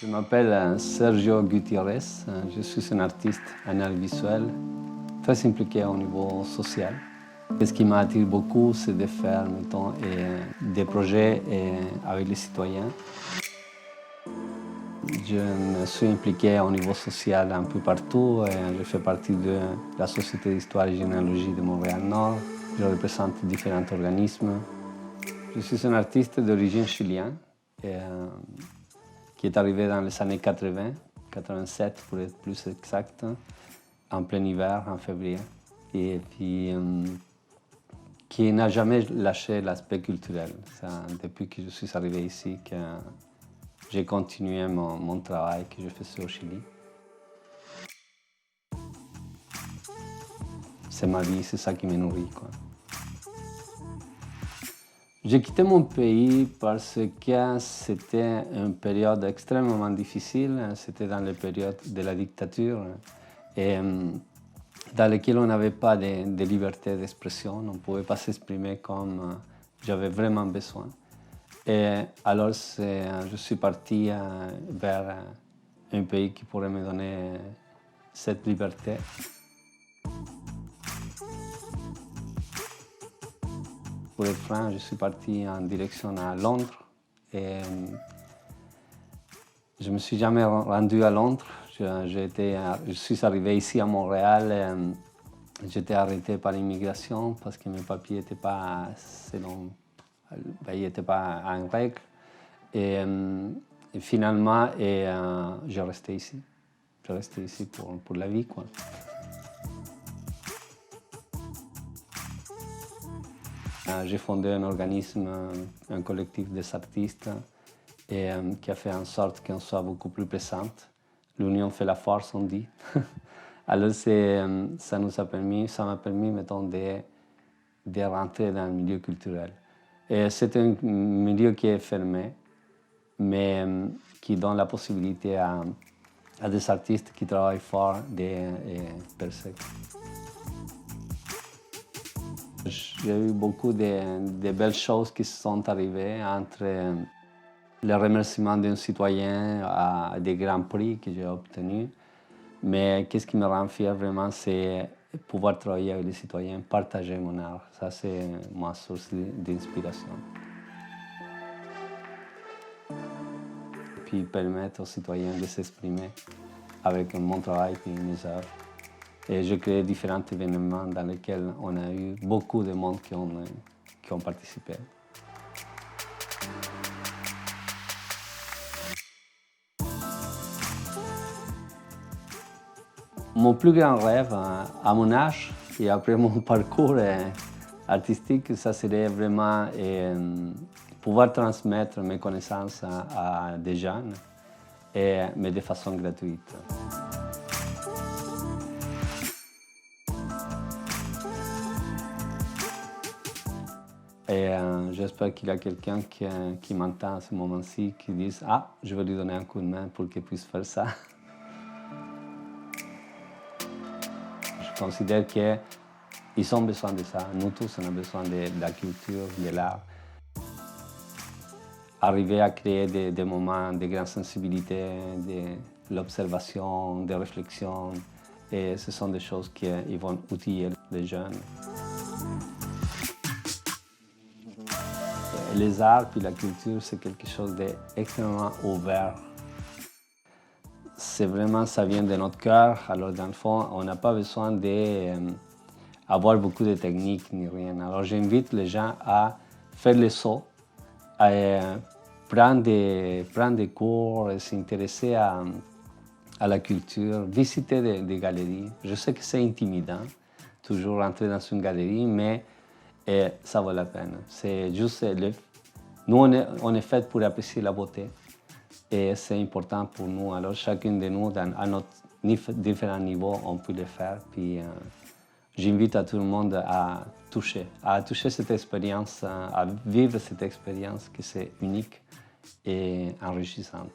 Je m'appelle Sergio Gutiérrez, je suis un artiste en art visuel, très impliqué au niveau social. Ce qui m'attire beaucoup, c'est de faire des projets avec les citoyens. Je me suis impliqué au niveau social un peu partout. Je fais partie de la Société d'histoire et généalogie de Montréal-Nord. Je représente différents organismes. Je suis un artiste d'origine chilienne qui est arrivé dans les années 80, 87 pour être plus exact, en plein hiver, en février. Et puis, qui n'a jamais lâché l'aspect culturel. Depuis que je suis arrivé ici, que j'ai continué mon travail que je faisais au Chili. C'est ma vie, c'est ça qui me nourrit, quoi. J'ai quitté mon pays parce que c'était une période extrêmement difficile. C'était dans la période de la dictature et dans laquelle on n'avait pas de liberté d'expression. On ne pouvait pas s'exprimer comme j'avais vraiment besoin. Et alors, je suis parti vers un pays qui pourrait me donner cette liberté. Pour être franc, je suis parti en direction à Londres et je ne me suis jamais rendu à Londres. Je suis arrivé ici à Montréal. J'étais arrêté par l'immigration parce que mes papiers n'étaient pas en règle. Et finalement, j'ai resté ici. Je resté ici pour la vie, quoi. J'ai fondé un organisme, un collectif des artistes qui a fait en sorte qu'on soit beaucoup plus présent. L'union fait la force, on dit. Alors ça m'a permis, mettons, de rentrer dans le milieu culturel. Et c'est un milieu qui est fermé, mais qui donne la possibilité à des artistes qui travaillent fort de percer. J'ai eu beaucoup de belles choses qui sont arrivées entre le remerciement d'un citoyen à des grands prix que j'ai obtenus. Mais qu'est-ce qui me rend fier vraiment, c'est pouvoir travailler avec les citoyens, partager mon art. Ça, c'est ma source d'inspiration. Puis permettre aux citoyens de s'exprimer avec mon travail et mes œuvres. Et j'ai créé différents événements dans lesquels on a eu beaucoup de monde qui ont participé. Mon plus grand rêve à mon âge et après mon parcours artistique, ça serait vraiment pouvoir transmettre mes connaissances à des jeunes, mais de façon gratuite. Et j'espère qu'il y a quelqu'un qui m'entend à ce moment-ci, qui dise « Ah, je vais lui donner un coup de main pour qu'il puisse faire ça ». Je considère qu'ils ont besoin de ça. Nous tous, on a besoin de la culture, de l'art. Arriver à créer des moments de grande sensibilité, de l'observation, de réflexion, et ce sont des choses qui vont outiller les jeunes. Les arts puis la culture, c'est quelque chose d'extrêmement ouvert. C'est vraiment, ça vient de notre cœur. Alors, dans le fond, on n'a pas besoin d'avoir beaucoup de techniques ni rien. Alors, j'invite les gens à faire le saut, à prendre des cours, s'intéresser à la culture, visiter des galeries. Je sais que c'est intimidant, toujours rentrer dans une galerie, mais ça vaut la peine. C'est juste, nous, on est fait pour apprécier la beauté et c'est important pour nous. Alors, chacun de nous, à notre différents niveaux, on peut le faire. Puis, j'invite à tout le monde à toucher cette expérience, à vivre cette expérience qui est unique et enrichissante.